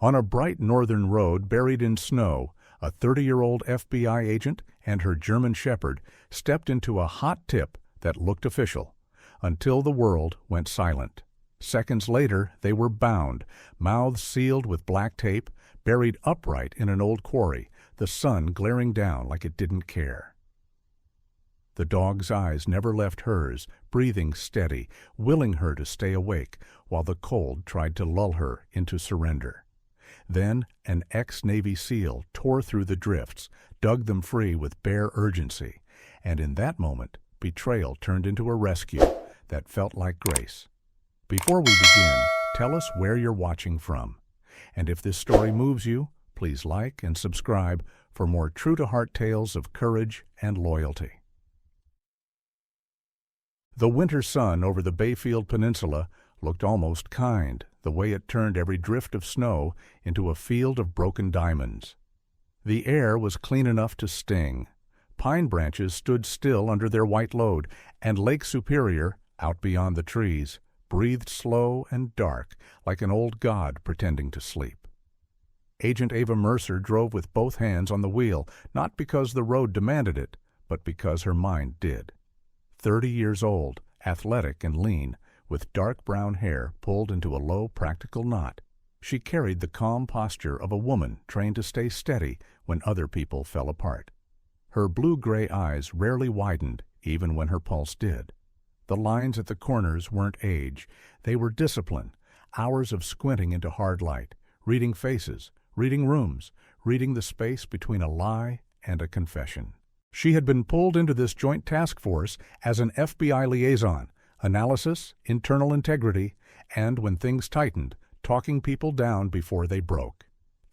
On a bright northern road buried in snow, a 30-year-old FBI agent and her German shepherd stepped into a hot tip that looked official, until the world went silent. Seconds later, they were bound, mouths sealed with black tape, buried upright in an old quarry, the sun glaring down like it didn't care. The dog's eyes never left hers, breathing steady, willing her to stay awake, while the cold tried to lull her into surrender. Then an ex-Navy SEAL tore through the drifts, dug them free with bare urgency, and in that moment, betrayal turned into a rescue that felt like grace. Before we begin, tell us where you're watching from. And if this story moves you, please like and subscribe for more true-to-heart tales of courage and loyalty. The winter sun over the Bayfield Peninsula looked almost kind, the way it turned every drift of snow into a field of broken diamonds. The air was clean enough to sting. Pine branches stood still under their white load, and Lake Superior, out beyond the trees, breathed slow and dark, like an old god pretending to sleep. Agent Ava Mercer drove with both hands on the wheel, not because the road demanded it, but because her mind did. 30 years old, athletic and lean, with dark brown hair pulled into a low, practical knot, she carried the calm posture of a woman trained to stay steady when other people fell apart. Her blue-gray eyes rarely widened, even when her pulse did. The lines at the corners weren't age, they were discipline, hours of squinting into hard light, reading faces, reading rooms, reading the space between a lie and a confession. She had been pulled into this joint task force as an FBI liaison, analysis, internal integrity, and when things tightened, talking people down before they broke.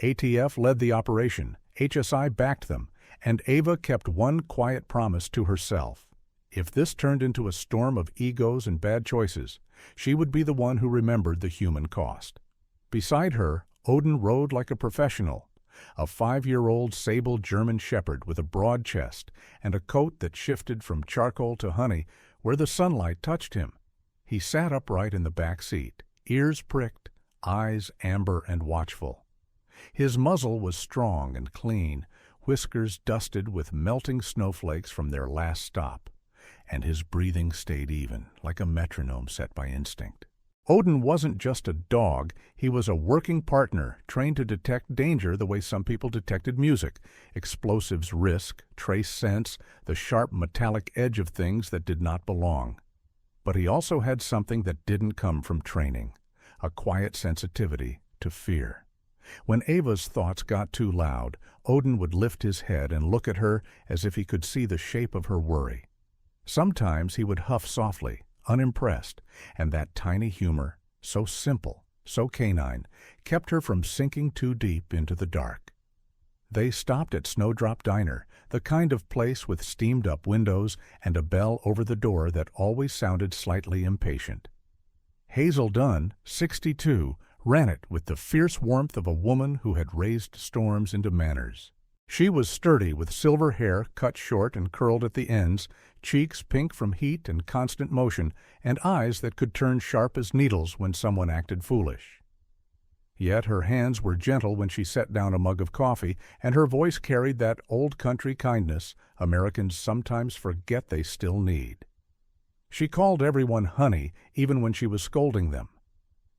ATF led the operation, HSI backed them, and Ava kept one quiet promise to herself. If this turned into a storm of egos and bad choices, she would be the one who remembered the human cost. Beside her, Odin rode like a professional, a 5-year-old sable German shepherd with a broad chest and a coat that shifted from charcoal to honey where the sunlight touched him. He sat upright in the back seat, ears pricked, eyes amber and watchful. His muzzle was strong and clean, whiskers dusted with melting snowflakes from their last stop, and his breathing stayed even, like a metronome set by instinct. Odin wasn't just a dog, he was a working partner, trained to detect danger the way some people detected music, explosives risk, trace sense, the sharp metallic edge of things that did not belong. But he also had something that didn't come from training, a quiet sensitivity to fear. When Ava's thoughts got too loud, Odin would lift his head and look at her as if he could see the shape of her worry. Sometimes he would huff softly, unimpressed, and that tiny humor, so simple, so canine, kept her from sinking too deep into the dark. They stopped at Snowdrop Diner, the kind of place with steamed-up windows and a bell over the door that always sounded slightly impatient. Hazel Dunn, 62, ran it with the fierce warmth of a woman who had raised storms into manners. She was sturdy with silver hair cut short and curled at the ends, cheeks pink from heat and constant motion, and eyes that could turn sharp as needles when someone acted foolish. Yet her hands were gentle when she set down a mug of coffee, and her voice carried that old country kindness Americans sometimes forget they still need. She called everyone honey, even when she was scolding them.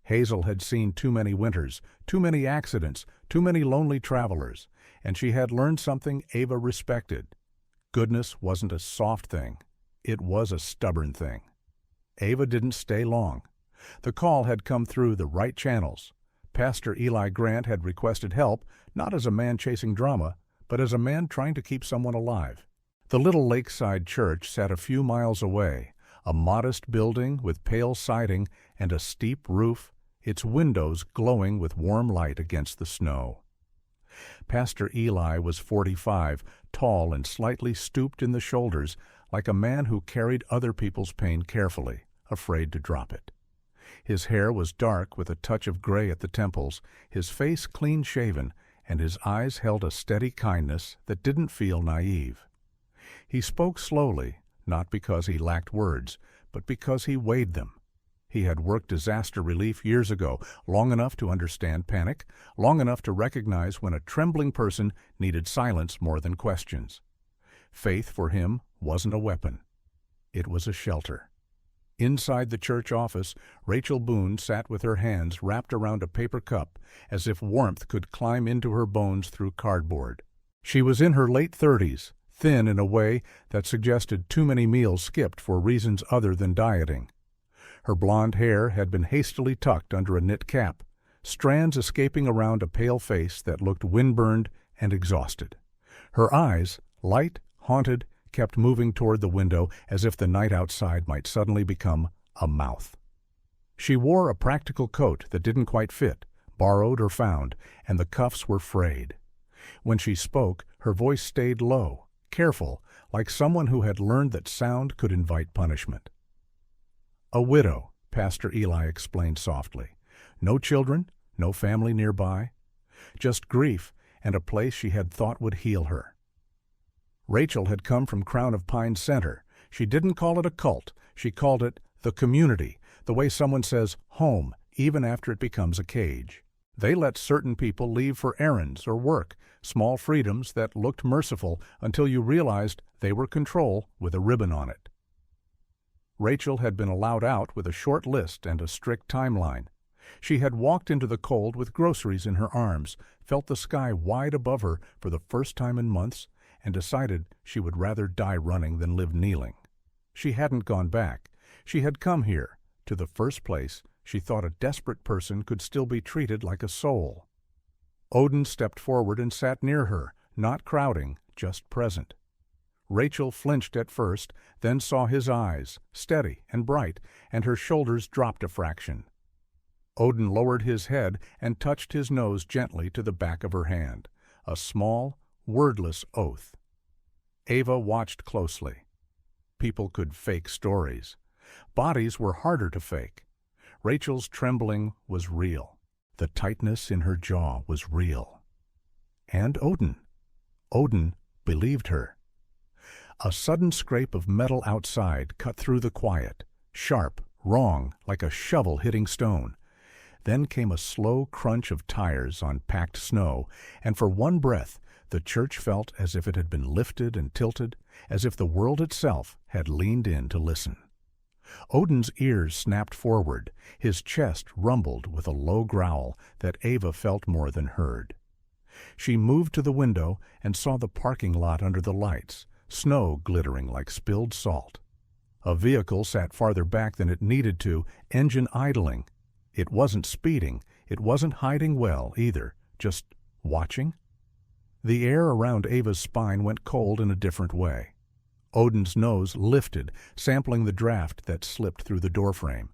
Hazel had seen too many winters, too many accidents, too many lonely travelers, and she had learned something Ava respected. Goodness wasn't a soft thing. It was a stubborn thing. Ava didn't stay long. The call had come through the right channels. Pastor Eli Grant had requested help, not as a man chasing drama, but as a man trying to keep someone alive. The little lakeside church sat a few miles away, a modest building with pale siding and a steep roof, its windows glowing with warm light against the snow. Pastor Eli was 45, tall and slightly stooped in the shoulders, like a man who carried other people's pain carefully, afraid to drop it. His hair was dark with a touch of gray at the temples, his face clean-shaven, and his eyes held a steady kindness that didn't feel naive. He spoke slowly, not because he lacked words, but because he weighed them. He had worked disaster relief years ago, long enough to understand panic, long enough to recognize when a trembling person needed silence more than questions. Faith for him wasn't a weapon. It was a shelter. Inside the church office, Rachel Boone sat with her hands wrapped around a paper cup, as if warmth could climb into her bones through cardboard. She was in her late 30s, thin in a way that suggested too many meals skipped for reasons other than dieting. Her blonde hair had been hastily tucked under a knit cap, strands escaping around a pale face that looked windburned and exhausted. Her eyes, light, haunted, kept moving toward the window as if the night outside might suddenly become a mouth. She wore a practical coat that didn't quite fit, borrowed or found, and the cuffs were frayed. When she spoke, her voice stayed low, careful, like someone who had learned that sound could invite punishment. "A widow," Pastor Eli explained softly. "No children, no family nearby. Just grief and a place she had thought would heal her." Rachel had come from Crown of Pines Center. She didn't call it a cult. She called it the community, the way someone says home, even after it becomes a cage. They let certain people leave for errands or work, small freedoms that looked merciful until you realized they were control with a ribbon on it. Rachel had been allowed out with a short list and a strict timeline. She had walked into the cold with groceries in her arms, felt the sky wide above her for the first time in months, and decided she would rather die running than live kneeling. She hadn't gone back. She had come here, to the first place she thought a desperate person could still be treated like a soul. Odin stepped forward and sat near her, not crowding, just present. Rachel flinched at first, then saw his eyes, steady and bright, and her shoulders dropped a fraction. Odin lowered his head and touched his nose gently to the back of her hand, a small, wordless oath. Ava watched closely. People could fake stories. Bodies were harder to fake. Rachel's trembling was real. The tightness in her jaw was real. And Odin. Odin believed her. A sudden scrape of metal outside cut through the quiet, sharp, wrong, like a shovel hitting stone. Then came a slow crunch of tires on packed snow, and for one breath the church felt as if it had been lifted and tilted, as if the world itself had leaned in to listen. Odin's ears snapped forward, his chest rumbled with a low growl that Ava felt more than heard. She moved to the window and saw the parking lot under the lights, snow glittering like spilled salt. A vehicle sat farther back than it needed to, engine idling. It wasn't speeding, it wasn't hiding well either, just watching. The air around Ava's spine went cold in a different way. Odin's nose lifted, sampling the draft that slipped through the doorframe.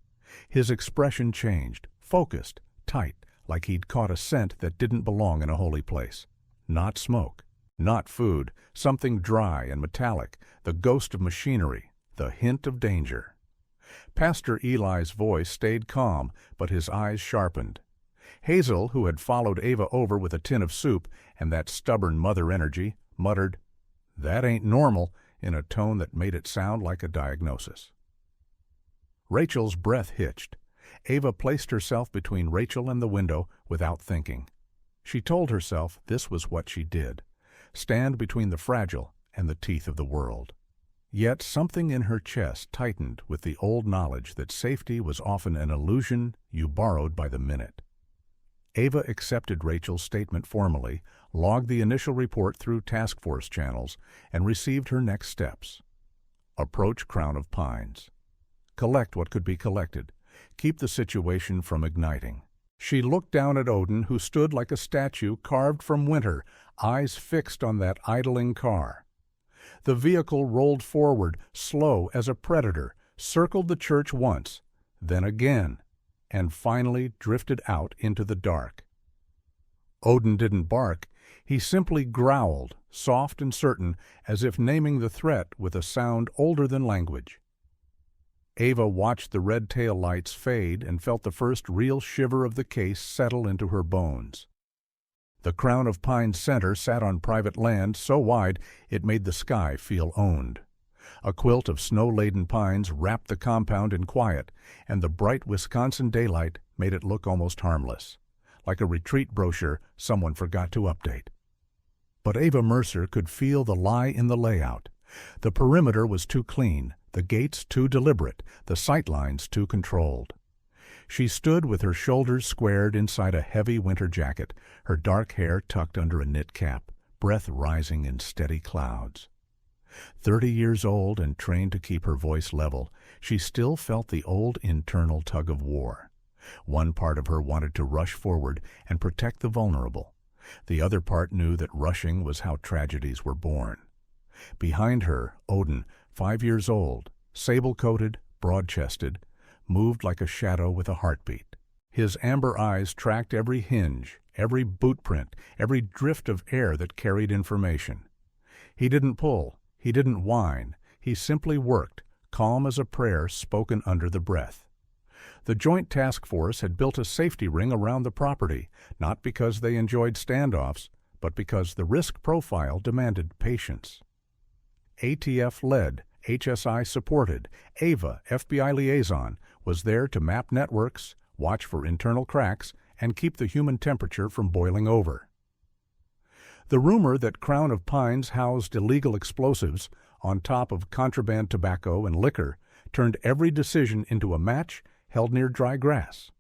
His expression changed, focused, tight, like he'd caught a scent that didn't belong in a holy place. Not smoke, not food, something dry and metallic, the ghost of machinery, the hint of danger. Pastor Eli's voice stayed calm, but his eyes sharpened. Hazel, who had followed Ava over with a tin of soup and that stubborn mother energy, muttered, "That ain't normal," in a tone that made it sound like a diagnosis. Rachel's breath hitched. Ava placed herself between Rachel and the window without thinking. She told herself this was what she did, stand between the fragile and the teeth of the world. Yet something in her chest tightened with the old knowledge that safety was often an illusion you borrowed by the minute. Ava accepted Rachel's statement formally, logged the initial report through task force channels, and received her next steps. Approach Crown of Pines. Collect what could be collected. Keep the situation from igniting. She looked down at Odin, who stood like a statue carved from winter, eyes fixed on that idling car. The vehicle rolled forward, slow as a predator, circled the church once, then again, and finally drifted out into the dark. Odin didn't bark. He simply growled, soft and certain, as if naming the threat with a sound older than language. Ava watched the red tail lights fade and felt the first real shiver of the case settle into her bones. The Crown of Pines Center sat on private land so wide it made the sky feel owned. A quilt of snow-laden pines wrapped the compound in quiet, and the bright Wisconsin daylight made it look almost harmless, like a retreat brochure someone forgot to update. But Ava Mercer could feel the lie in the layout. The perimeter was too clean, the gates too deliberate, the sightlines too controlled. She stood with her shoulders squared inside a heavy winter jacket, her dark hair tucked under a knit cap, breath rising in steady clouds. 30 years old and trained to keep her voice level, she still felt the old internal tug of war. One part of her wanted to rush forward and protect the vulnerable. The other part knew that rushing was how tragedies were born. Behind her, Odin, 5 years old, sable-coated, broad-chested, moved like a shadow with a heartbeat. His amber eyes tracked every hinge, every boot print, every drift of air that carried information. He didn't pull, he didn't whine, he simply worked, calm as a prayer spoken under the breath. The Joint Task Force had built a safety ring around the property, not because they enjoyed standoffs, but because the risk profile demanded patience. ATF-led, HSI-supported, Ava, FBI liaison, was there to map networks, watch for internal cracks, and keep the human temperature from boiling over. The rumor that Crown of Pines housed illegal explosives on top of contraband tobacco and liquor turned every decision into a match held near dry grass.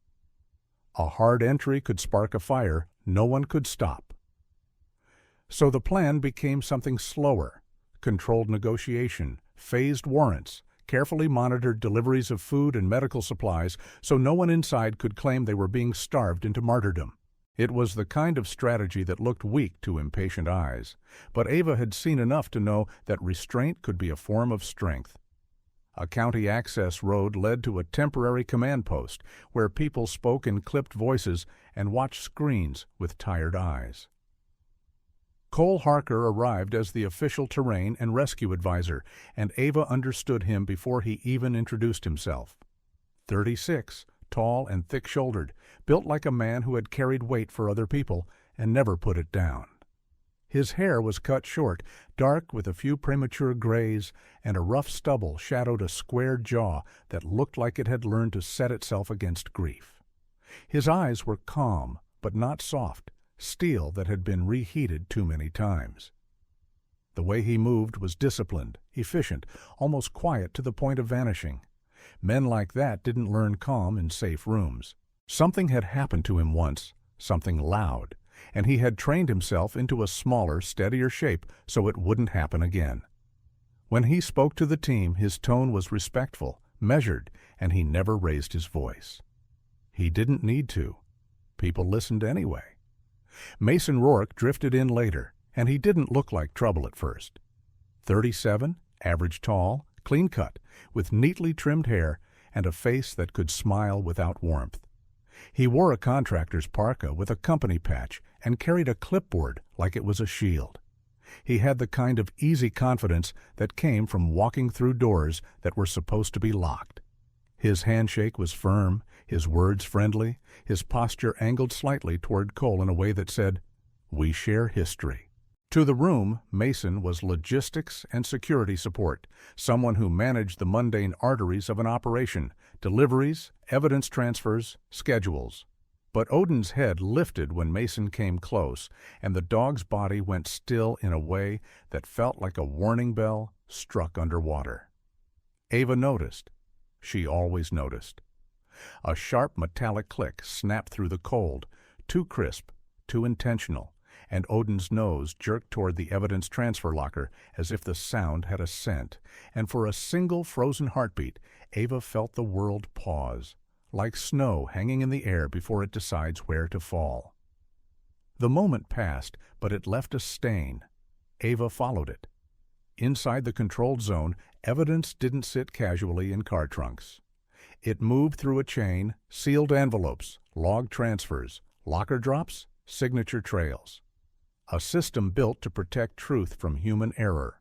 A hard entry could spark a fire no one could stop. So the plan became something slower: controlled negotiation, phased warrants, carefully monitored deliveries of food and medical supplies so no one inside could claim they were being starved into martyrdom. It was the kind of strategy that looked weak to impatient eyes, but Ava had seen enough to know that restraint could be a form of strength. A county access road led to a temporary command post where people spoke in clipped voices and watched screens with tired eyes. Cole Harker arrived as the official terrain and rescue advisor, and Ava understood him before he even introduced himself. 36, tall and thick-shouldered, built like a man who had carried weight for other people and never put it down. His hair was cut short, dark with a few premature grays, and a rough stubble shadowed a square jaw that looked like it had learned to set itself against grief. His eyes were calm, but not soft, steel that had been reheated too many times. The way he moved was disciplined, efficient, almost quiet to the point of vanishing. Men like that didn't learn calm in safe rooms. Something had happened to him once, something loud, and he had trained himself into a smaller, steadier shape so it wouldn't happen again. When he spoke to the team, his tone was respectful, measured, and he never raised his voice. He didn't need to. People listened anyway. Mason Rourke drifted in later, and he didn't look like trouble at first. 37, average tall, clean-cut, with neatly trimmed hair and a face that could smile without warmth. He wore a contractor's parka with a company patch and carried a clipboard like it was a shield. He had the kind of easy confidence that came from walking through doors that were supposed to be locked. His handshake was firm, his words friendly, his posture angled slightly toward Cole in a way that said, "We share history." To the room, Mason was logistics and security support, someone who managed the mundane arteries of an operation, deliveries, evidence transfers, schedules. But Odin's head lifted when Mason came close, and the dog's body went still in a way that felt like a warning bell struck underwater. Ava noticed. She always noticed. A sharp metallic click snapped through the cold, too crisp, too intentional, and Odin's nose jerked toward the evidence transfer locker as if the sound had a scent, and for a single frozen heartbeat, Ava felt the world pause, like snow hanging in the air before it decides where to fall. The moment passed, but it left a stain. Ava followed it. Inside the controlled zone, evidence didn't sit casually in car trunks. It moved through a chain, sealed envelopes, log transfers, locker drops, signature trails. A system built to protect truth from human error,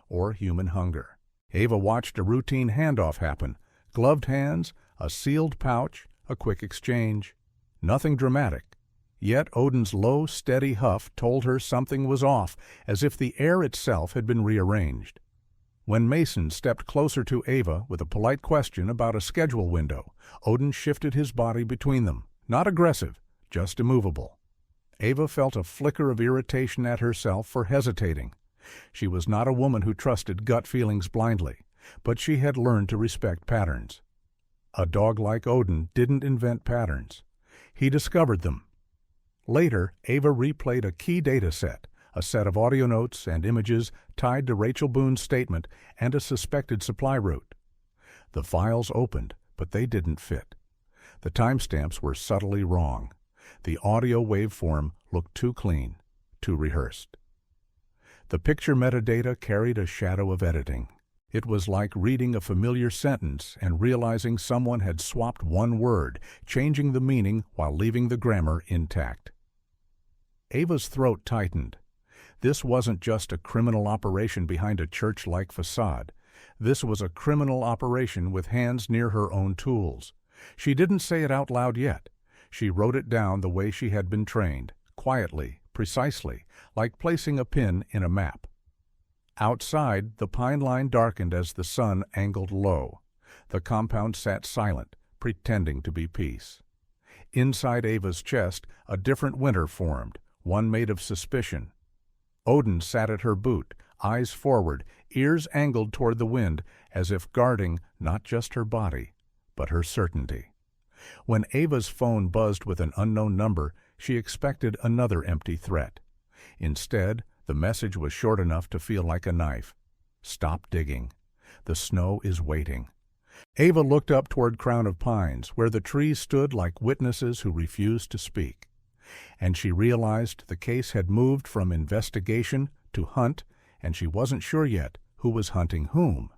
or human hunger. Ava watched a routine handoff happen, gloved hands, a sealed pouch, a quick exchange. Nothing dramatic. Yet Odin's low, steady huff told her something was off, as if the air itself had been rearranged. When Mason stepped closer to Ava with a polite question about a schedule window, Odin shifted his body between them, not aggressive, just immovable. Ava felt a flicker of irritation at herself for hesitating. She was not a woman who trusted gut feelings blindly, but she had learned to respect patterns. A dog like Odin didn't invent patterns. He discovered them. Later, Ava replayed a key data set, a set of audio notes and images tied to Rachel Boone's statement and a suspected supply route. The files opened, but they didn't fit. The timestamps were subtly wrong. The audio waveform looked too clean, too rehearsed. The picture metadata carried a shadow of editing. It was like reading a familiar sentence and realizing someone had swapped one word, changing the meaning while leaving the grammar intact. Ava's throat tightened. This wasn't just a criminal operation behind a church-like facade. This was a criminal operation with hands near her own tools. She didn't say it out loud yet. She wrote it down the way she had been trained, quietly, precisely, like placing a pin in a map. Outside, the pine line darkened as the sun angled low. The compound sat silent, pretending to be peace. Inside Ava's chest, a different winter formed, one made of suspicion. Odin sat at her boot, eyes forward, ears angled toward the wind, as if guarding not just her body, but her certainty. When Ava's phone buzzed with an unknown number, she expected another empty threat. Instead, the message was short enough to feel like a knife. Stop digging. The snow is waiting. Ava looked up toward Crown of Pines, where the trees stood like witnesses who refused to speak. And she realized the case had moved from investigation to hunt, and she wasn't sure yet who was hunting whom.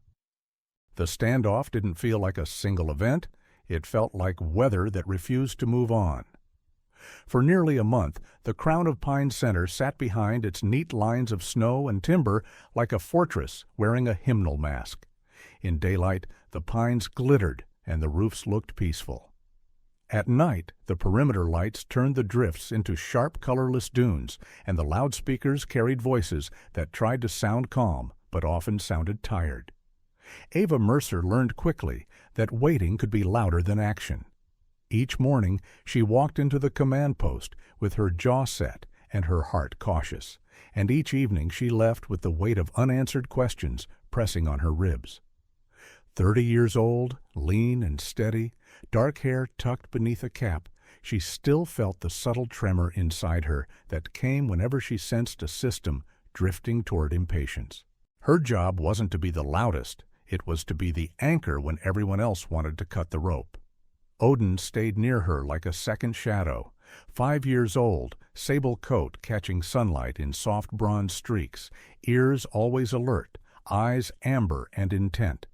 The standoff didn't feel like a single event. It felt like weather that refused to move on. For nearly a month, the Crown of Pines Center sat behind its neat lines of snow and timber like a fortress wearing a hymnal mask. In daylight, the pines glittered and the roofs looked peaceful. At night, the perimeter lights turned the drifts into sharp, colorless dunes, and the loudspeakers carried voices that tried to sound calm but often sounded tired. Ava Mercer learned quickly that waiting could be louder than action. Each morning, she walked into the command post with her jaw set and her heart cautious, and each evening she left with the weight of unanswered questions pressing on her ribs. 30 years old, lean and steady, dark hair tucked beneath a cap, she still felt the subtle tremor inside her that came whenever she sensed a system drifting toward impatience. Her job wasn't to be the loudest. It was to be the anchor when everyone else wanted to cut the rope. Odin stayed near her like a second shadow. 5 years old, sable coat catching sunlight in soft bronze streaks, ears always alert, eyes amber and intent.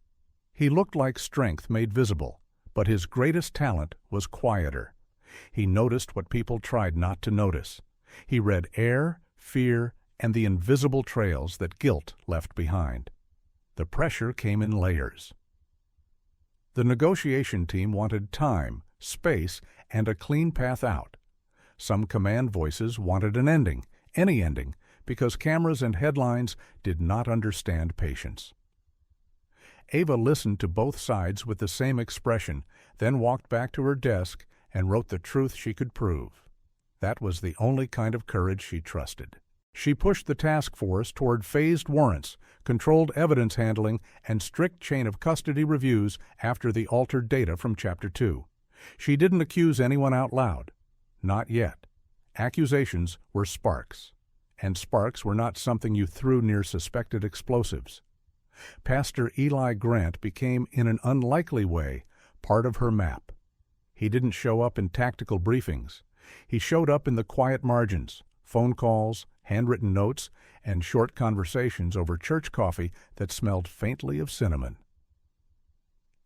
He looked like strength made visible, but his greatest talent was quieter. He noticed what people tried not to notice. He read air, fear, and the invisible trails that guilt left behind. The pressure came in layers. The negotiation team wanted time, space, and a clean path out. Some command voices wanted an ending, any ending, because cameras and headlines did not understand patience. Ava listened to both sides with the same expression, then walked back to her desk and wrote the truth she could prove. That was the only kind of courage she trusted. She pushed the task force toward phased warrants, controlled evidence handling, and strict chain of custody reviews after the altered data from Chapter 2. She didn't accuse anyone out loud. Not yet. Accusations were sparks, and sparks were not something you threw near suspected explosives. Pastor Eli Grant became, in an unlikely way, part of her map. He didn't show up in tactical briefings. He showed up in the quiet margins, phone calls, handwritten notes, and short conversations over church coffee that smelled faintly of cinnamon.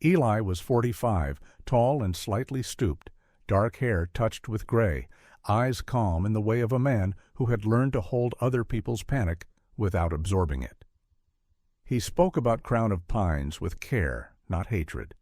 Eli was 45, tall and slightly stooped, dark hair touched with gray, eyes calm in the way of a man who had learned to hold other people's panic without absorbing it. He spoke about Crown of Pines with care, not hatred.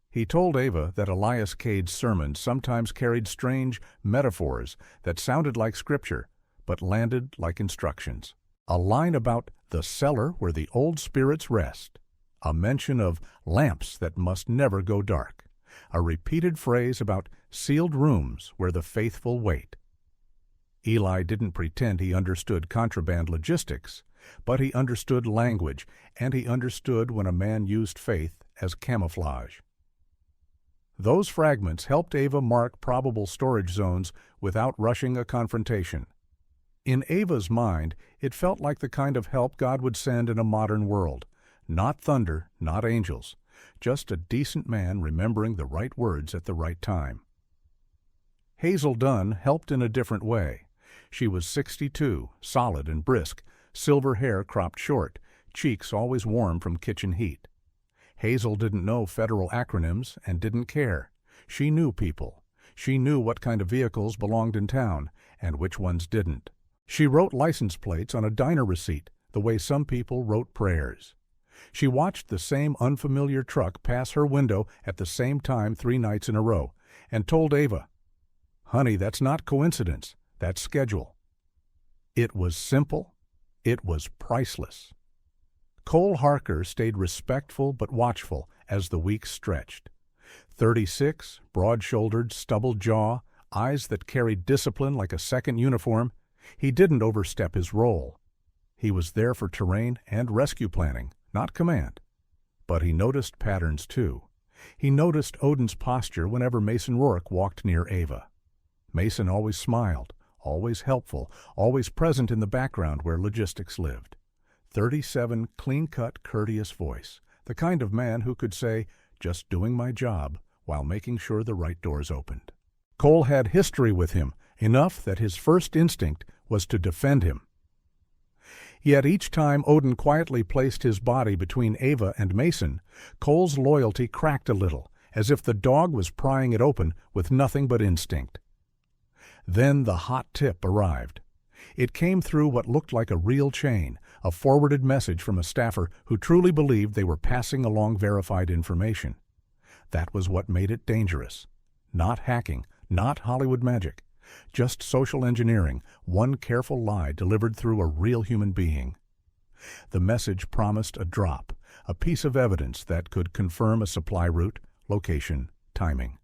He told Ava that Elias Cade's sermons sometimes carried strange metaphors that sounded like scripture, but landed like instructions. A line about the cellar where the old spirits rest. A mention of lamps that must never go dark. A repeated phrase about sealed rooms where the faithful wait. Eli didn't pretend he understood contraband logistics, but he understood language, and he understood when a man used faith as camouflage. Those fragments helped Ava mark probable storage zones without rushing a confrontation. In Ava's mind, it felt like the kind of help God would send in a modern world. Not thunder, not angels, just a decent man remembering the right words at the right time. Hazel Dunn helped in a different way. She was 62, solid and brisk, silver hair cropped short, cheeks always warm from kitchen heat. Hazel didn't know federal acronyms and didn't care. She knew people. She knew what kind of vehicles belonged in town and which ones didn't. She wrote license plates on a diner receipt the way some people wrote prayers. She watched the same unfamiliar truck pass her window at the same time 3 nights in a row and told Ava, "Honey, that's not coincidence. That's schedule." It was simple. It was priceless. Cole Harker stayed respectful but watchful as the weeks stretched. 36, broad-shouldered, stubbled jaw, eyes that carried discipline like a second uniform, he didn't overstep his role. He was there for terrain and rescue planning, not command. But he noticed patterns too. He noticed Odin's posture whenever Mason Rourke walked near Ava. Mason always smiled, always helpful, always present in the background where logistics lived. 37 clean-cut, courteous voice, the kind of man who could say, "Just doing my job," while making sure the right doors opened. Cole had history with him, enough that his first instinct was to defend him. Yet each time Odin quietly placed his body between Ava and Mason, Cole's loyalty cracked a little, as if the dog was prying it open with nothing but instinct. Then the hot tip arrived. It came through what looked like a real chain, a forwarded message from a staffer who truly believed they were passing along verified information. That was what made it dangerous. Not hacking, not Hollywood magic. Just social engineering, one careful lie delivered through a real human being. The message promised a drop, a piece of evidence that could confirm a supply route, location, timing.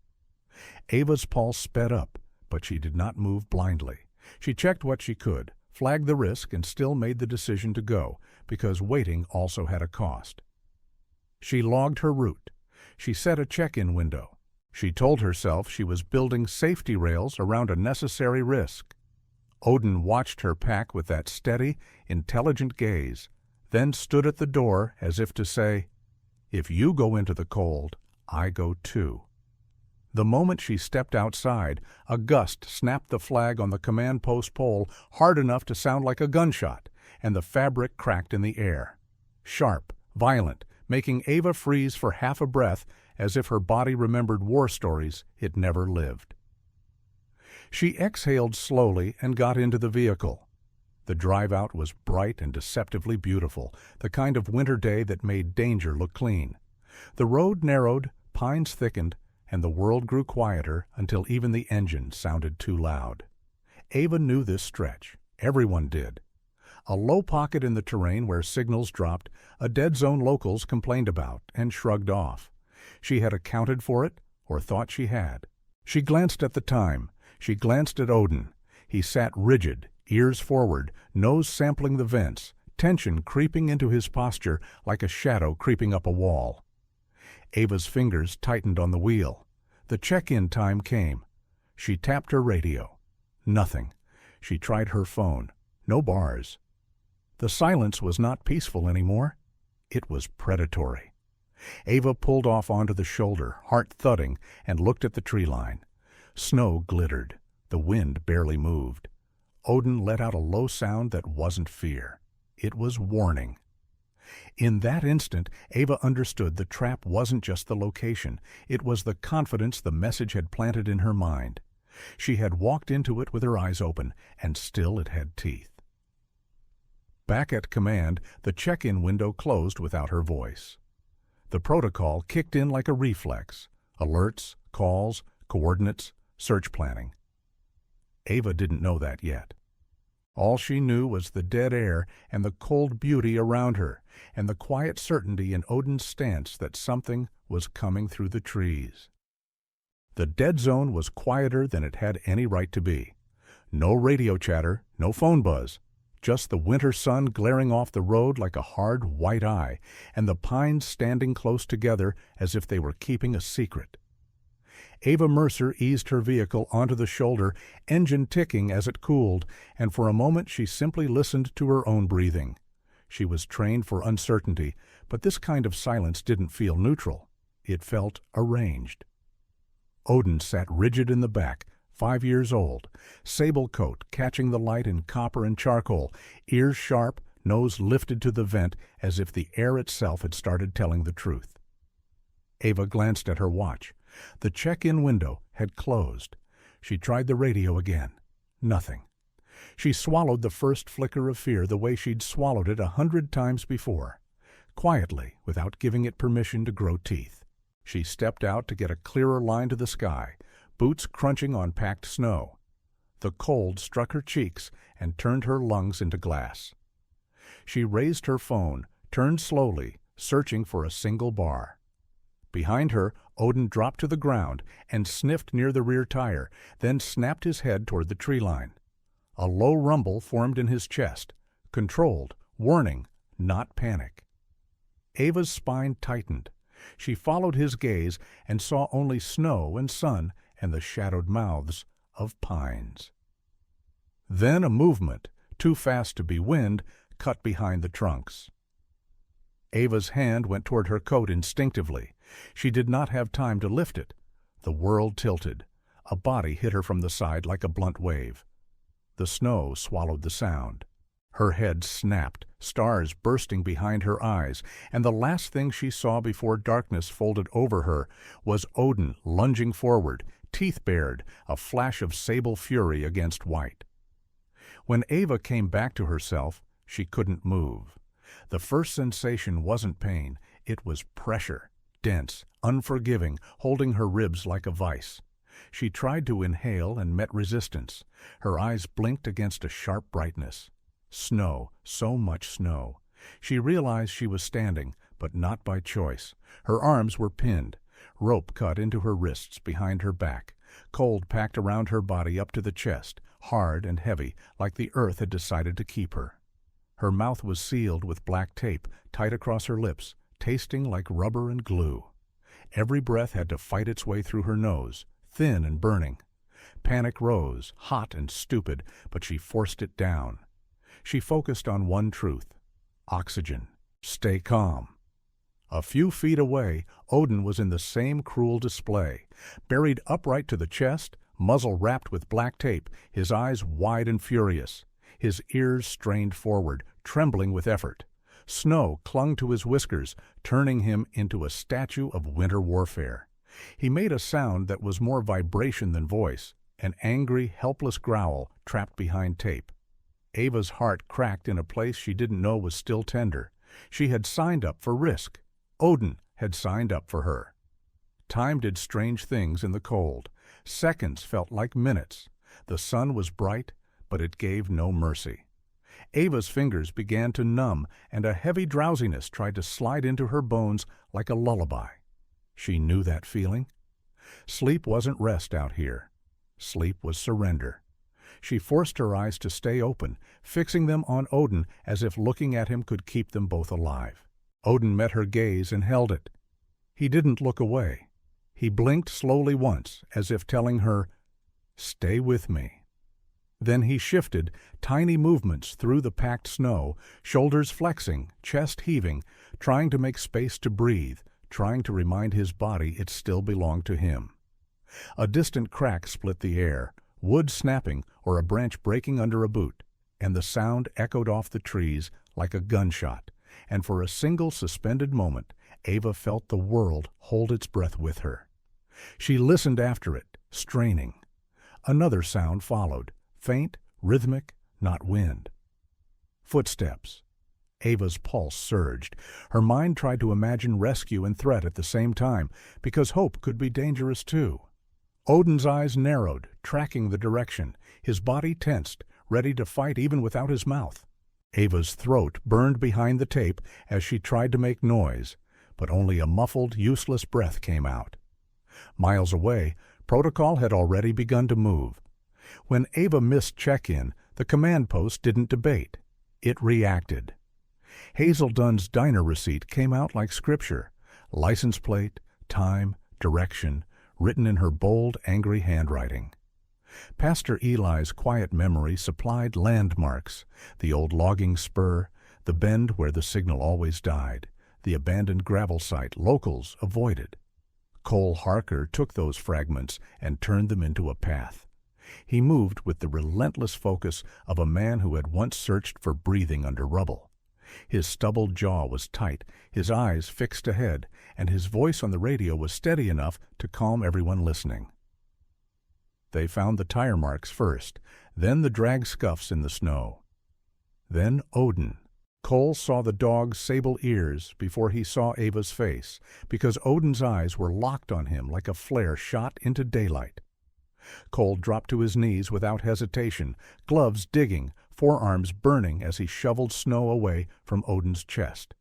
Ava's pulse sped up, but she did not move blindly. She checked what she could, flagged the risk, and still made the decision to go, because waiting also had a cost. She logged her route. She set a check-in window. She told herself she was building safety rails around a necessary risk. Odin watched her pack with that steady, intelligent gaze, then stood at the door as if to say, "If you go into the cold, I go too." The moment she stepped outside, a gust snapped the flag on the command post pole hard enough to sound like a gunshot, and the fabric cracked in the air. Sharp, violent, making Ava freeze for half a breath as if her body remembered war stories it never lived. She exhaled slowly and got into the vehicle. The drive out was bright and deceptively beautiful, the kind of winter day that made danger look clean. The road narrowed, pines thickened, and the world grew quieter until even the engine sounded too loud. Ava knew this stretch. Everyone did. A low pocket in the terrain where signals dropped, a dead zone locals complained about and shrugged off. She had accounted for it, or thought she had. She glanced at the time. She glanced at Odin. He sat rigid, ears forward, nose sampling the vents, tension creeping into his posture like a shadow creeping up a wall. Ava's fingers tightened on the wheel. The check-in time came. She tapped her radio. Nothing. She tried her phone. No bars. The silence was not peaceful anymore. It was predatory. Ava pulled off onto the shoulder, heart thudding, and looked at the tree line. Snow glittered. The wind barely moved. Odin let out a low sound that wasn't fear. It was warning. In that instant, Ava understood the trap wasn't just the location. It was the confidence the message had planted in her mind. She had walked into it with her eyes open, and still it had teeth. Back at command, the check-in window closed without her voice. The protocol kicked in like a reflex. Alerts, calls, coordinates, search planning. Ava didn't know that yet. All she knew was the dead air and the cold beauty around her, and the quiet certainty in Odin's stance that something was coming through the trees. The dead zone was quieter than it had any right to be. No radio chatter, no phone buzz, just the winter sun glaring off the road like a hard white eye, and the pines standing close together as if they were keeping a secret. Ava Mercer eased her vehicle onto the shoulder, engine ticking as it cooled, and for a moment she simply listened to her own breathing. She was trained for uncertainty, but this kind of silence didn't feel neutral. It felt arranged. Odin sat rigid in the back, 5 years old, sable coat catching the light in copper and charcoal, ears sharp, nose lifted to the vent as if the air itself had started telling the truth. Ava glanced at her watch. The check-in window had closed. She tried the radio again. Nothing. She swallowed the first flicker of fear the way she'd swallowed it 100 times before, quietly, without giving it permission to grow teeth. She stepped out to get a clearer line to the sky, boots crunching on packed snow. The cold struck her cheeks and turned her lungs into glass. She raised her phone, turned slowly, searching for a single bar. Behind her, Odin dropped to the ground and sniffed near the rear tire, then snapped his head toward the tree line. A low rumble formed in his chest, controlled, warning, not panic. Ava's spine tightened. She followed his gaze and saw only snow and sun and the shadowed mouths of pines. Then a movement, too fast to be wind, cut behind the trunks. Ava's hand went toward her coat instinctively. She did not have time to lift it. The world tilted. A body hit her from the side like a blunt wave. The snow swallowed the sound. Her head snapped, stars bursting behind her eyes, and the last thing she saw before darkness folded over her was Odin lunging forward, teeth bared, a flash of sable fury against white. When Ava came back to herself, she couldn't move. The first sensation wasn't pain, it was pressure, dense, unforgiving, holding her ribs like a vice. She tried to inhale and met resistance. Her eyes blinked against a sharp brightness. Snow, so much snow. She realized she was standing, but not by choice. Her arms were pinned, rope cut into her wrists behind her back, cold packed around her body up to the chest, hard and heavy, like the earth had decided to keep her. Her mouth was sealed with black tape, tight across her lips, tasting like rubber and glue. Every breath had to fight its way through her nose, thin and burning. Panic rose, hot and stupid, but she forced it down. She focused on one truth: oxygen. Stay calm. A few feet away, Odin was in the same cruel display, buried upright to the chest, muzzle wrapped with black tape, his eyes wide and furious, his ears strained forward, trembling with effort. Snow clung to his whiskers, turning him into a statue of winter warfare. He made a sound that was more vibration than voice, an angry, helpless growl trapped behind tape. Ava's heart cracked in a place she didn't know was still tender. She had signed up for risk. Odin had signed up for her. Time did strange things in the cold. Seconds felt like minutes. The sun was bright, but it gave no mercy. Ava's fingers began to numb, and a heavy drowsiness tried to slide into her bones like a lullaby. She knew that feeling. Sleep wasn't rest out here. Sleep was surrender. She forced her eyes to stay open, fixing them on Odin as if looking at him could keep them both alive. Odin met her gaze and held it. He didn't look away. He blinked slowly once, as if telling her, "Stay with me." Then he shifted, tiny movements through the packed snow, shoulders flexing, chest heaving, trying to make space to breathe, trying to remind his body it still belonged to him. A distant crack split the air, wood snapping or a branch breaking under a boot, and the sound echoed off the trees like a gunshot, and for a single suspended moment, Ava felt the world hold its breath with her. She listened after it, straining. Another sound followed, faint, rhythmic, not wind. Footsteps. Ava's pulse surged. Her mind tried to imagine rescue and threat at the same time, because hope could be dangerous too. Odin's eyes narrowed, tracking the direction. His body tensed, ready to fight even without his mouth. Ava's throat burned behind the tape as she tried to make noise, but only a muffled, useless breath came out. Miles away, protocol had already begun to move. When Ava missed check-in, the command post didn't debate. It reacted. Hazel Dunn's diner receipt came out like scripture. License plate, time, direction, written in her bold, angry handwriting. Pastor Eli's quiet memory supplied landmarks, the old logging spur, the bend where the signal always died, the abandoned gravel site locals avoided. Cole Harker took those fragments and turned them into a path. He moved with the relentless focus of a man who had once searched for breathing under rubble. His stubbled jaw was tight, his eyes fixed ahead, and his voice on the radio was steady enough to calm everyone listening. They found the tire marks first, then the drag scuffs in the snow. Then Odin. Cole saw the dog's sable ears before he saw Ava's face, because Odin's eyes were locked on him like a flare shot into daylight. Cole dropped to his knees without hesitation, gloves digging, forearms burning as he shoveled snow away from Odin's chest.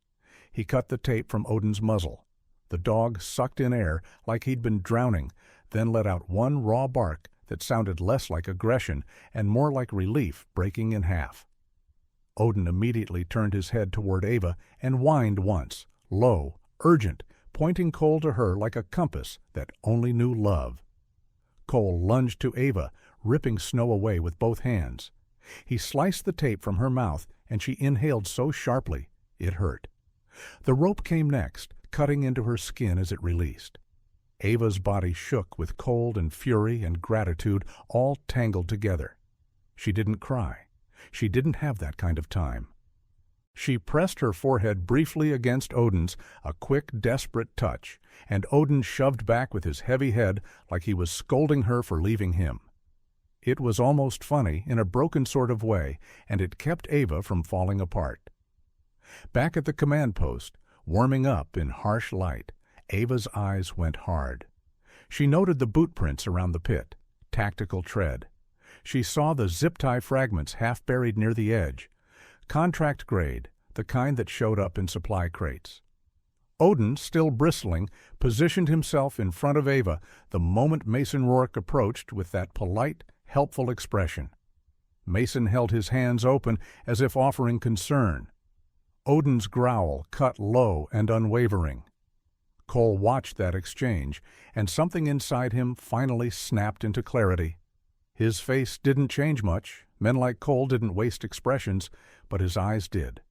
He cut the tape from Odin's muzzle. The dog sucked in air like he'd been drowning, then let out one raw bark that sounded less like aggression and more like relief breaking in half. Odin immediately turned his head toward Ava and whined once, low, urgent, pointing Cole to her like a compass that only knew love. Cole lunged to Ava, ripping snow away with both hands. He sliced the tape from her mouth, and she inhaled so sharply it hurt. The rope came next, cutting into her skin as it released. Ava's body shook with cold and fury and gratitude all tangled together. She didn't cry. She didn't have that kind of time. She pressed her forehead briefly against Odin's, a quick, desperate touch, and Odin shoved back with his heavy head like he was scolding her for leaving him. It was almost funny in a broken sort of way, and it kept Ava from falling apart. Back at the command post, warming up in harsh light, Ava's eyes went hard. She noted the boot prints around the pit, tactical tread. She saw the zip-tie fragments half buried near the edge, contract grade, the kind that showed up in supply crates. Odin, still bristling, positioned himself in front of Ava the moment Mason Rourke approached with that polite, helpful expression. Mason held his hands open as if offering concern. Odin's growl cut low and unwavering. Cole watched that exchange, and something inside him finally snapped into clarity. His face didn't change much. Men like Cole didn't waste expressions, but his eyes did.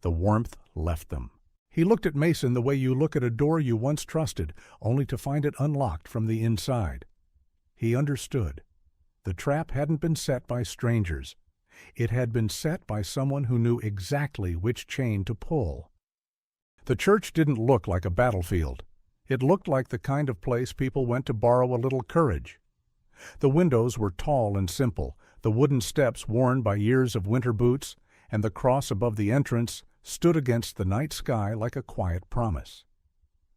The warmth left them. He looked at Mason the way you look at a door you once trusted, only to find it unlocked from the inside. He understood. The trap hadn't been set by strangers. It had been set by someone who knew exactly which chain to pull. The church didn't look like a battlefield. It looked like the kind of place people went to borrow a little courage. The windows were tall and simple, the wooden steps worn by years of winter boots, and the cross above the entrance stood against the night sky like a quiet promise.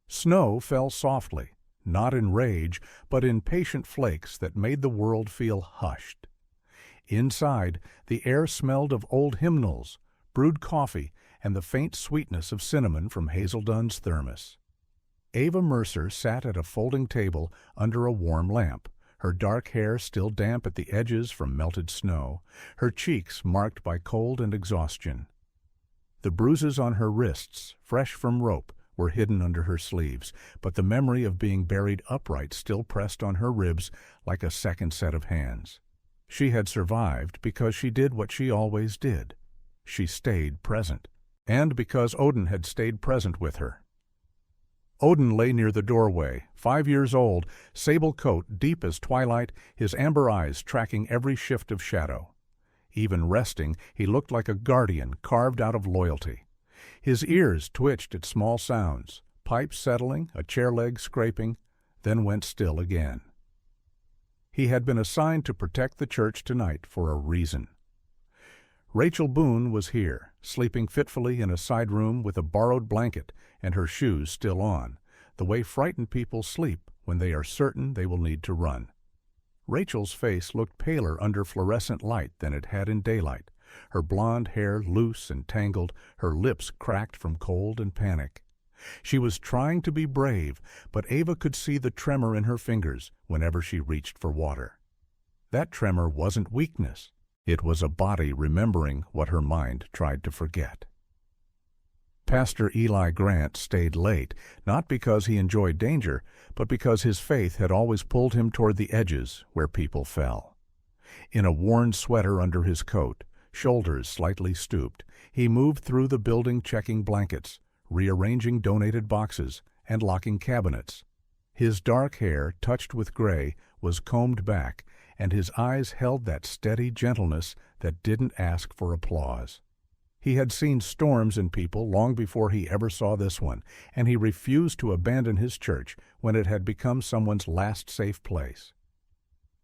Snow fell softly, not in rage, but in patient flakes that made the world feel hushed. Inside, the air smelled of old hymnals, brewed coffee, and the faint sweetness of cinnamon from Hazel Dunn's thermos. Ava Mercer sat at a folding table under a warm lamp, her dark hair still damp at the edges from melted snow, her cheeks marked by cold and exhaustion. The bruises on her wrists, fresh from rope, were hidden under her sleeves, but the memory of being buried upright still pressed on her ribs like a second set of hands. She had survived because she did what she always did. She stayed present, and because Odin had stayed present with her. Odin lay near the doorway, 5 years old, sable coat deep as twilight, his amber eyes tracking every shift of shadow. Even resting, he looked like a guardian carved out of loyalty. His ears twitched at small sounds, pipes settling, a chair leg scraping, then went still again. He had been assigned to protect the church tonight for a reason. Rachel Boone was here, sleeping fitfully in a side room with a borrowed blanket and her shoes still on, the way frightened people sleep when they are certain they will need to run. Rachel's face looked paler under fluorescent light than it had in daylight, her blonde hair loose and tangled, her lips cracked from cold and panic. She was trying to be brave, but Ava could see the tremor in her fingers whenever she reached for water. That tremor wasn't weakness. It was a body remembering what her mind tried to forget. Pastor Eli Grant stayed late, not because he enjoyed danger, but because his faith had always pulled him toward the edges where people fell. In a worn sweater under his coat, shoulders slightly stooped, he moved through the building checking blankets, rearranging donated boxes, and locking cabinets. His dark hair, touched with gray, was combed back, and his eyes held that steady gentleness that didn't ask for applause. He had seen storms in people long before he ever saw this one, and he refused to abandon his church when it had become someone's last safe place.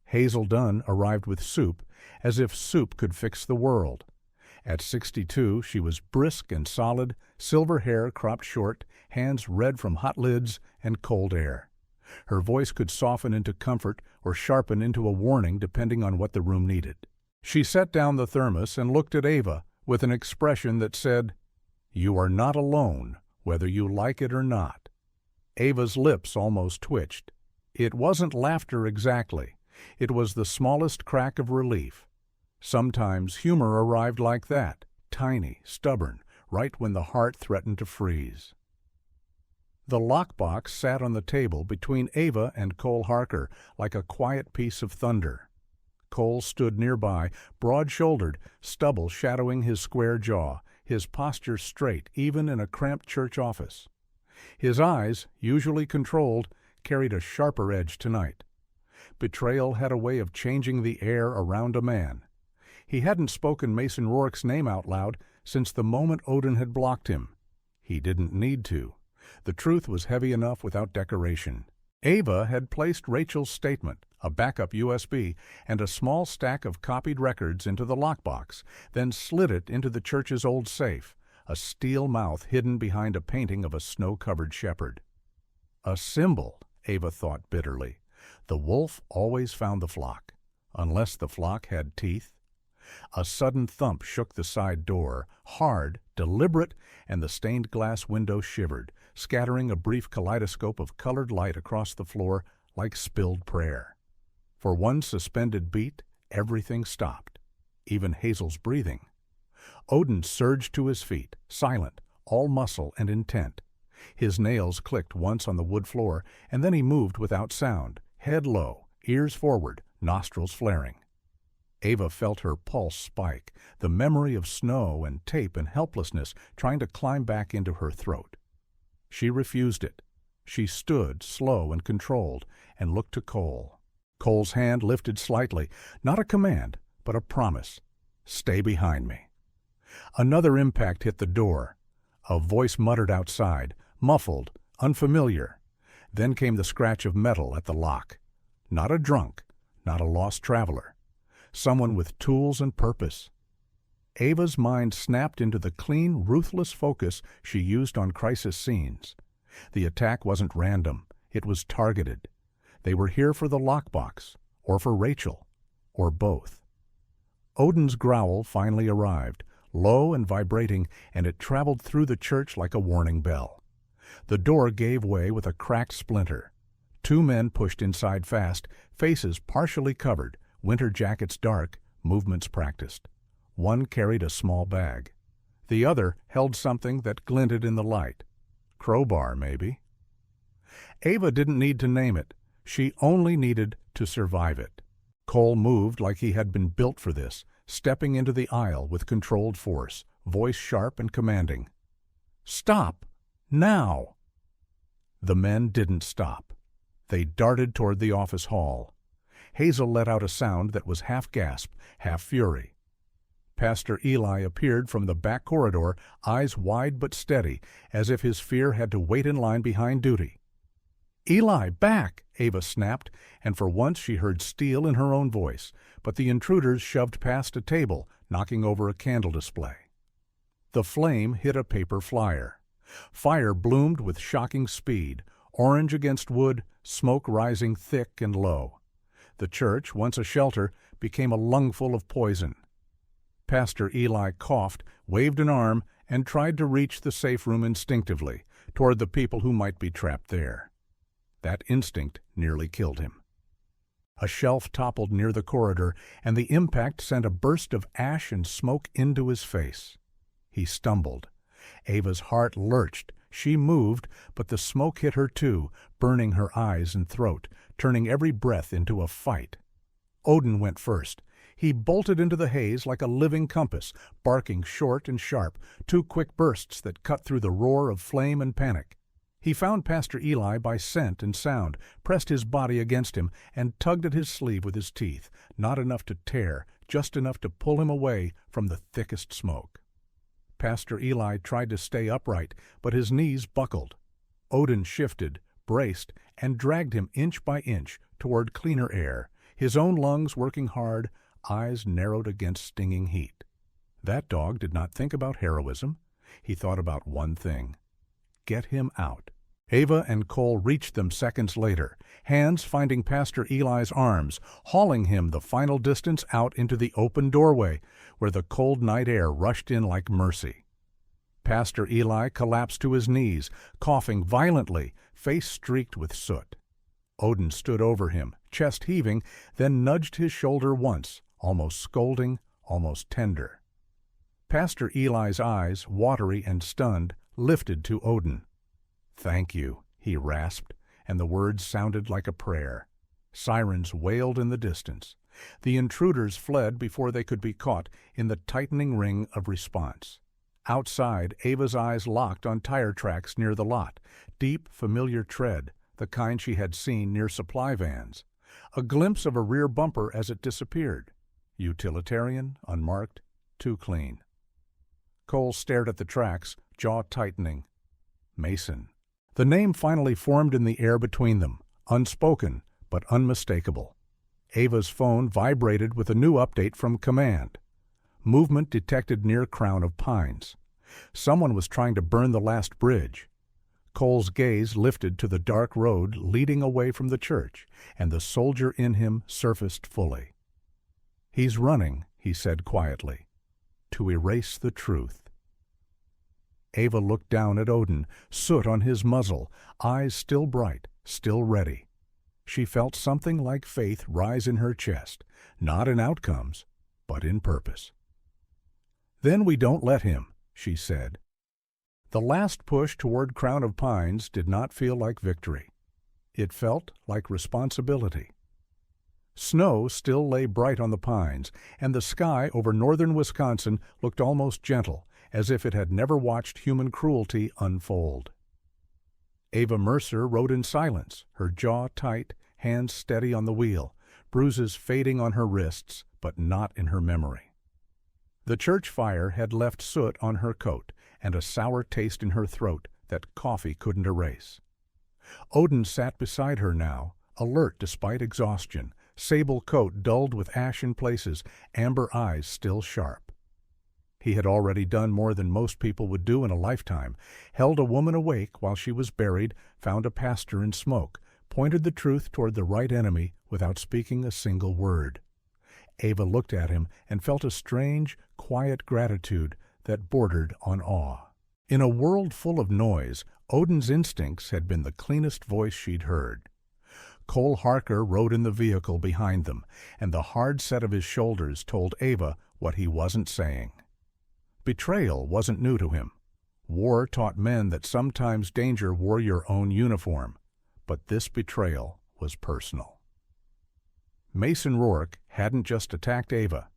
Hazel Dunn arrived with soup, as if soup could fix the world. At 62, she was brisk and solid, silver hair cropped short, hands red from hot lids and cold air. Her voice could soften into comfort or sharpen into a warning depending on what the room needed. She set down the thermos and looked at Ava with an expression that said, "You are not alone, whether you like it or not." Ava's lips almost twitched. It wasn't laughter exactly. It was the smallest crack of relief. Sometimes humor arrived like that, tiny, stubborn, right when the heart threatened to freeze. The lockbox sat on the table between Ava and Cole Harker like a quiet piece of thunder. Cole stood nearby, broad-shouldered, stubble shadowing his square jaw, his posture straight even in a cramped church office. His eyes, usually controlled, carried a sharper edge tonight. Betrayal had a way of changing the air around a man. He hadn't spoken Mason Rourke's name out loud since the moment Odin had blocked him. He didn't need to. The truth was heavy enough without decoration. Ava had placed Rachel's statement, a backup USB, and a small stack of copied records into the lockbox, then slid it into the church's old safe, a steel mouth hidden behind a painting of a snow-covered shepherd. A symbol, Ava thought bitterly. The wolf always found the flock, unless the flock had teeth. A sudden thump shook the side door, hard, deliberate, and the stained glass window shivered, scattering a brief kaleidoscope of colored light across the floor like spilled prayer. For one suspended beat, everything stopped, even Hazel's breathing. Odin surged to his feet, silent, all muscle and intent. His nails clicked once on the wood floor, and then he moved without sound, head low, ears forward, nostrils flaring. Ava felt her pulse spike, the memory of snow and tape and helplessness trying to climb back into her throat. She refused it. She stood, slow and controlled, and looked to Cole. Cole's hand lifted slightly, not a command, but a promise. "Stay behind me." Another impact hit the door. A voice muttered outside, muffled, unfamiliar. Then came the scratch of metal at the lock. Not a drunk, not a lost traveler. Someone with tools and purpose. Ava's mind snapped into the clean, ruthless focus she used on crisis scenes. The attack wasn't random. It was targeted. They were here for the lockbox, or for Rachel, or both. Odin's growl finally arrived, low and vibrating, and it traveled through the church like a warning bell. The door gave way with a cracked splinter. Two men pushed inside fast, faces partially covered, winter jackets dark, movements practiced. One carried a small bag. The other held something that glinted in the light. Crowbar, maybe. Ava didn't need to name it. She only needed to survive it. Cole moved like he had been built for this, stepping into the aisle with controlled force, voice sharp and commanding. "Stop! Now!" The men didn't stop. They darted toward the office hall. Hazel let out a sound that was half gasp, half fury. Pastor Eli appeared from the back corridor, eyes wide but steady, as if his fear had to wait in line behind duty. "Eli, back!" Ava snapped, and for once she heard steel in her own voice, but the intruders shoved past a table, knocking over a candle display. The flame hit a paper flyer. Fire bloomed with shocking speed, orange against wood, smoke rising thick and low. The church, once a shelter, became a lungful of poison. Pastor Eli coughed, waved an arm, and tried to reach the safe room instinctively, toward the people who might be trapped there. That instinct nearly killed him. A shelf toppled near the corridor, and the impact sent a burst of ash and smoke into his face. He stumbled. Ava's heart lurched. She moved, but the smoke hit her too, burning her eyes and throat, turning every breath into a fight. Odin went first. He bolted into the haze like a living compass, barking short and sharp, two quick bursts that cut through the roar of flame and panic. He found Pastor Eli by scent and sound, pressed his body against him, and tugged at his sleeve with his teeth, not enough to tear, just enough to pull him away from the thickest smoke. Pastor Eli tried to stay upright, but his knees buckled. Odin shifted, braced, and dragged him inch by inch toward cleaner air, his own lungs working hard, eyes narrowed against stinging heat. That dog did not think about heroism. He thought about one thing: get him out. Ava and Cole reached them seconds later, hands finding Pastor Eli's arms, hauling him the final distance out into the open doorway, where the cold night air rushed in like mercy. Pastor Eli collapsed to his knees, coughing violently, face streaked with soot. Odin stood over him, chest heaving, then nudged his shoulder once, almost scolding, almost tender. Pastor Eli's eyes, watery and stunned, lifted to Odin. "Thank you," he rasped, and the words sounded like a prayer. Sirens wailed in the distance. The intruders fled before they could be caught in the tightening ring of response. Outside, Ava's eyes locked on tire tracks near the lot, deep, familiar tread, the kind she had seen near supply vans. A glimpse of a rear bumper as it disappeared. Utilitarian, unmarked, too clean. Cole stared at the tracks, jaw tightening. Mason. The name finally formed in the air between them, unspoken but unmistakable. Ava's phone vibrated with a new update from command. Movement detected near Crown of Pines. Someone was trying to burn the last bridge. Cole's gaze lifted to the dark road leading away from the church, and the soldier in him surfaced fully. "He's running," he said quietly, "to erase the truth." Ava looked down at Odin, soot on his muzzle, eyes still bright, still ready. She felt something like faith rise in her chest, not in outcomes, but in purpose. "Then we don't let him," she said. The last push toward Crown of Pines did not feel like victory. It felt like responsibility. Snow still lay bright on the pines, and the sky over northern Wisconsin looked almost gentle, as if it had never watched human cruelty unfold. Ava Mercer rode in silence, her jaw tight, hands steady on the wheel, bruises fading on her wrists, but not in her memory. The church fire had left soot on her coat and a sour taste in her throat that coffee couldn't erase. Odin sat beside her now, alert despite exhaustion, sable coat dulled with ash in places, amber eyes still sharp. He had already done more than most people would do in a lifetime, held a woman awake while she was buried, found a pastor in smoke, pointed the truth toward the right enemy without speaking a single word. Ava looked at him and felt a strange, quiet gratitude that bordered on awe. In a world full of noise, Odin's instincts had been the cleanest voice she'd heard. Cole Harker rode in the vehicle behind them, and the hard set of his shoulders told Ava what he wasn't saying. Betrayal wasn't new to him. War taught men that sometimes danger wore your own uniform, but this betrayal was personal. Mason Rourke hadn't just attacked Ava.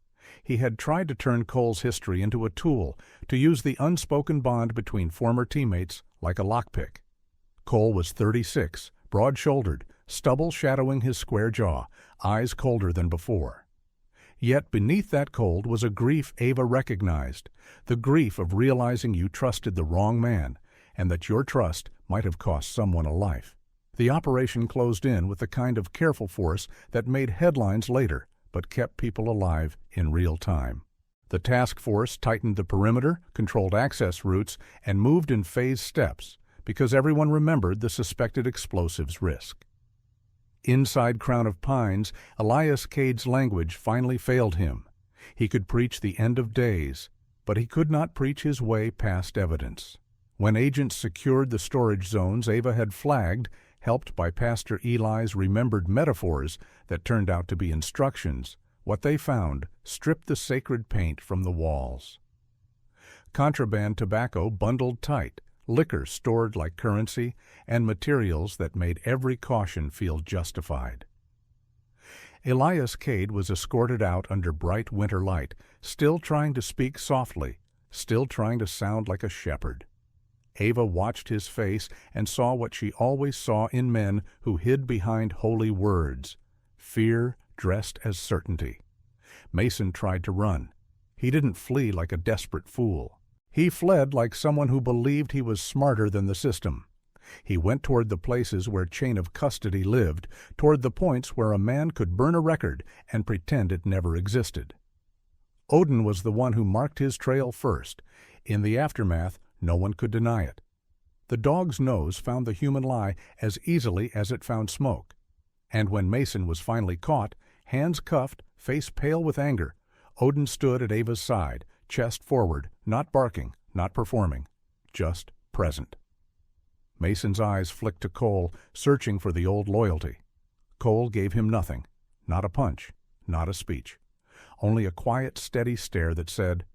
He had tried to turn Cole's history into a tool, to use the unspoken bond between former teammates like a lockpick. Cole was 36, broad-shouldered, stubble shadowing his square jaw, eyes colder than before. Yet beneath that cold was a grief Ava recognized, the grief of realizing you trusted the wrong man, and that your trust might have cost someone a life. The operation closed in with the kind of careful force that made headlines later, but kept people alive in real time. The task force tightened the perimeter, controlled access routes, and moved in phased steps, because everyone remembered the suspected explosives risk. Inside Crown of Pines, Elias Cade's language finally failed him. He could preach the end of days, but he could not preach his way past evidence. When agents secured the storage zones Ava had flagged, helped by Pastor Eli's remembered metaphors that turned out to be instructions, what they found stripped the sacred paint from the walls. Contraband tobacco bundled tight, liquor stored like currency, and materials that made every caution feel justified. Elias Cade was escorted out under bright winter light, still trying to speak softly, still trying to sound like a shepherd. Ava watched his face and saw what she always saw in men who hid behind holy words: fear dressed as certainty. Mason tried to run. He didn't flee like a desperate fool. He fled like someone who believed he was smarter than the system. He went toward the places where chain of custody lived, toward the points where a man could burn a record and pretend it never existed. Odin was the one who marked his trail first. In the aftermath, no one could deny it. The dog's nose found the human lie as easily as it found smoke. And when Mason was finally caught, hands cuffed, face pale with anger, Odin stood at Ava's side, chest forward, not barking, not performing, just present. Mason's eyes flicked to Cole, searching for the old loyalty. Cole gave him nothing, not a punch, not a speech, only a quiet, steady stare that said,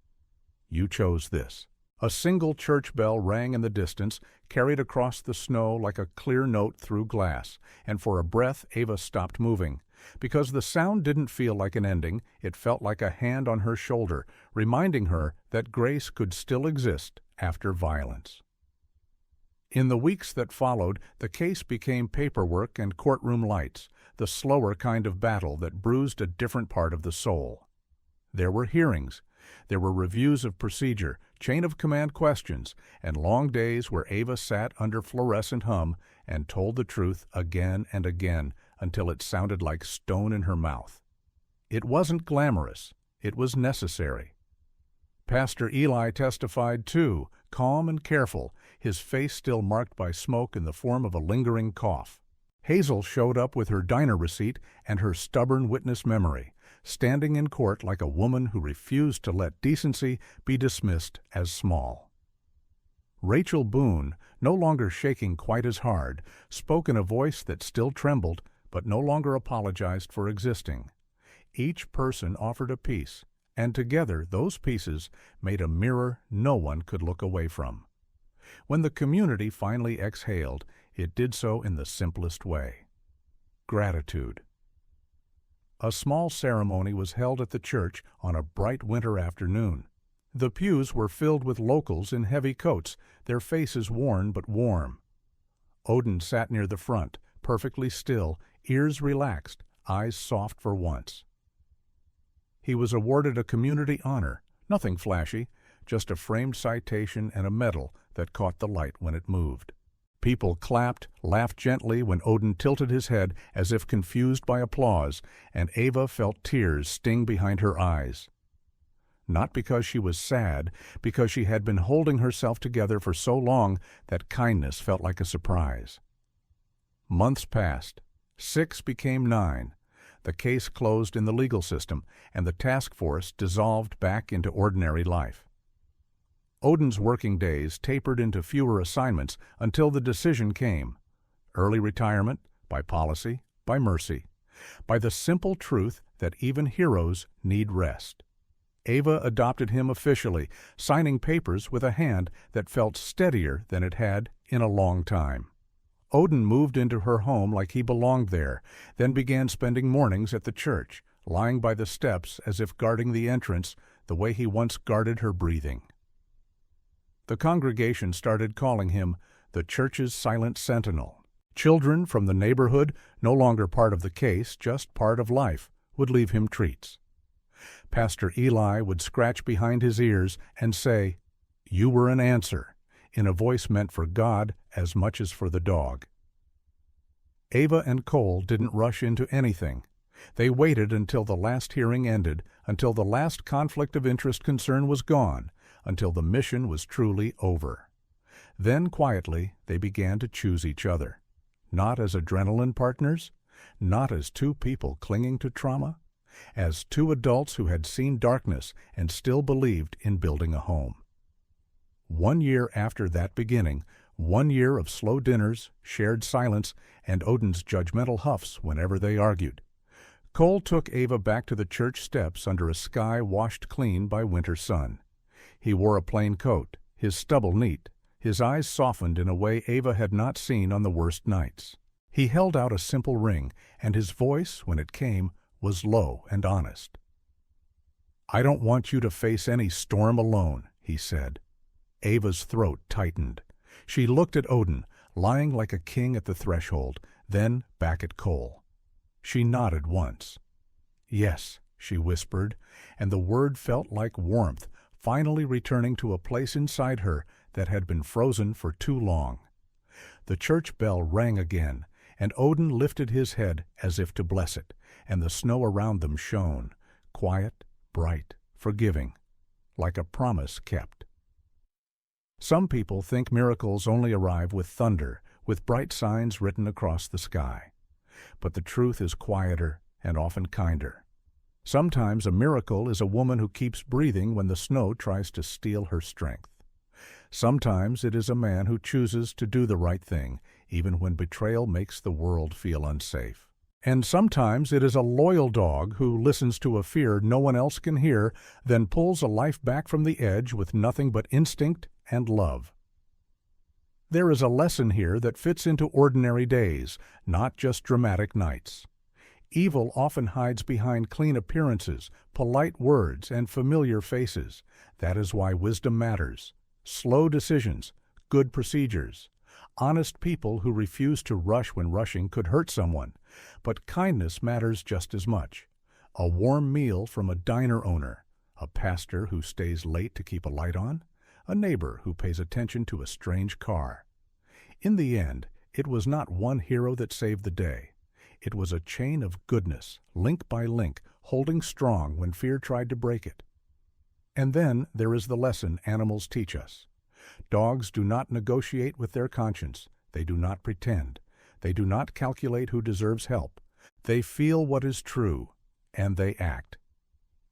"You chose this." A single church bell rang in the distance, carried across the snow like a clear note through glass, and for a breath Ava stopped moving. Because the sound didn't feel like an ending, it felt like a hand on her shoulder, reminding her that grace could still exist after violence. In the weeks that followed, the case became paperwork and courtroom lights, the slower kind of battle that bruised a different part of the soul. There were hearings. There were reviews of procedure, chain-of-command questions, and long days where Ava sat under fluorescent hum and told the truth again and again until it sounded like stone in her mouth. It wasn't glamorous. It was necessary. Pastor Eli testified too, calm and careful, his face still marked by smoke in the form of a lingering cough. Hazel showed up with her diner receipt and her stubborn witness memory, standing in court like a woman who refused to let decency be dismissed as small. Rachel Boone, no longer shaking quite as hard, spoke in a voice that still trembled but no longer apologized for existing. Each person offered a piece, and together those pieces made a mirror no one could look away from. When the community finally exhaled, it did so in the simplest way: gratitude. A small ceremony was held at the church on a bright winter afternoon. The pews were filled with locals in heavy coats, their faces worn but warm. Odin sat near the front, perfectly still, ears relaxed, eyes soft for once. He was awarded a community honor, nothing flashy, just a framed citation and a medal that caught the light when it moved. People clapped, laughed gently when Odin tilted his head as if confused by applause, and Ava felt tears sting behind her eyes. Not because she was sad, because she had been holding herself together for so long that kindness felt like a surprise. Months passed. 6 became 9. The case closed in the legal system, and the task force dissolved back into ordinary life. Odin's working days tapered into fewer assignments until the decision came: early retirement, by policy, by mercy, by the simple truth that even heroes need rest. Ava adopted him officially, signing papers with a hand that felt steadier than it had in a long time. Odin moved into her home like he belonged there, then began spending mornings at the church, lying by the steps as if guarding the entrance the way he once guarded her breathing. The congregation started calling him the church's silent sentinel. Children from the neighborhood, no longer part of the case, just part of life, would leave him treats. Pastor Eli would scratch behind his ears and say, "You were an answer," in a voice meant for God as much as for the dog. Ava and Cole didn't rush into anything. They waited until the last hearing ended, until the last conflict of interest concern was gone, until the mission was truly over. Then quietly they began to choose each other, not as adrenaline partners, not as two people clinging to trauma, as two adults who had seen darkness and still believed in building a home. 1 year after that beginning, 1 year of slow dinners, shared silence, and Odin's judgmental huffs whenever they argued, Cole took Ava back to the church steps under a sky washed clean by winter sun. He wore a plain coat, his stubble neat, his eyes softened in a way Ava had not seen on the worst nights. He held out a simple ring, and his voice, when it came, was low and honest. "I don't want you to face any storm alone," he said. Ava's throat tightened. She looked at Odin, lying like a king at the threshold, then back at Cole. She nodded once. "Yes," she whispered, and the word felt like warmth, finally returning to a place inside her that had been frozen for too long. The church bell rang again, and Odin lifted his head as if to bless it, and the snow around them shone, quiet, bright, forgiving, like a promise kept. Some people think miracles only arrive with thunder, with bright signs written across the sky. But the truth is quieter and often kinder. Sometimes a miracle is a woman who keeps breathing when the snow tries to steal her strength. Sometimes it is a man who chooses to do the right thing, even when betrayal makes the world feel unsafe. And sometimes it is a loyal dog who listens to a fear no one else can hear, then pulls a life back from the edge with nothing but instinct and love. There is a lesson here that fits into ordinary days, not just dramatic nights. Evil often hides behind clean appearances, polite words, and familiar faces. That is why wisdom matters. Slow decisions, good procedures, honest people who refuse to rush when rushing could hurt someone. But kindness matters just as much. A warm meal from a diner owner, a pastor who stays late to keep a light on, a neighbor who pays attention to a strange car. In the end, it was not one hero that saved the day. It was a chain of goodness, link by link, holding strong when fear tried to break it. And then there is the lesson animals teach us. Dogs do not negotiate with their conscience. They do not pretend. They do not calculate who deserves help. They feel what is true, and they act.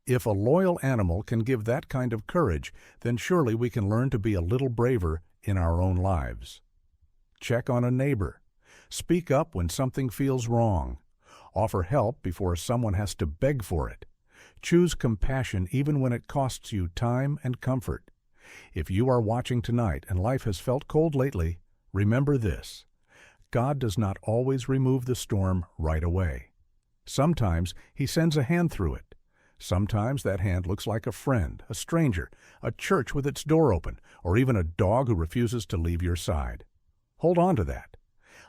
If a loyal animal can give that kind of courage, then surely we can learn to be a little braver in our own lives. Check on a neighbor. Speak up when something feels wrong. Offer help before someone has to beg for it. Choose compassion even when it costs you time and comfort. If you are watching tonight and life has felt cold lately, remember this. God does not always remove the storm right away. Sometimes He sends a hand through it. Sometimes that hand looks like a friend, a stranger, a church with its door open, or even a dog who refuses to leave your side. Hold on to that.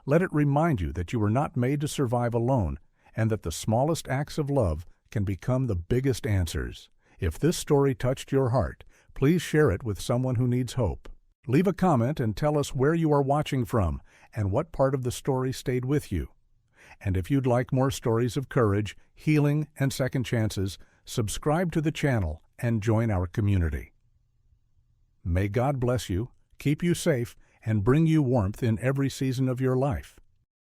Let it remind you that you were not made to survive alone, and that the smallest acts of love can become the biggest answers. If this story touched your heart, please share it with someone who needs hope. Leave a comment and tell us where you are watching from and what part of the story stayed with you. And if you'd like more stories of courage, healing, and second chances, subscribe to the channel and join our community. May God bless you, keep you safe, and bring you warmth in every season of your life.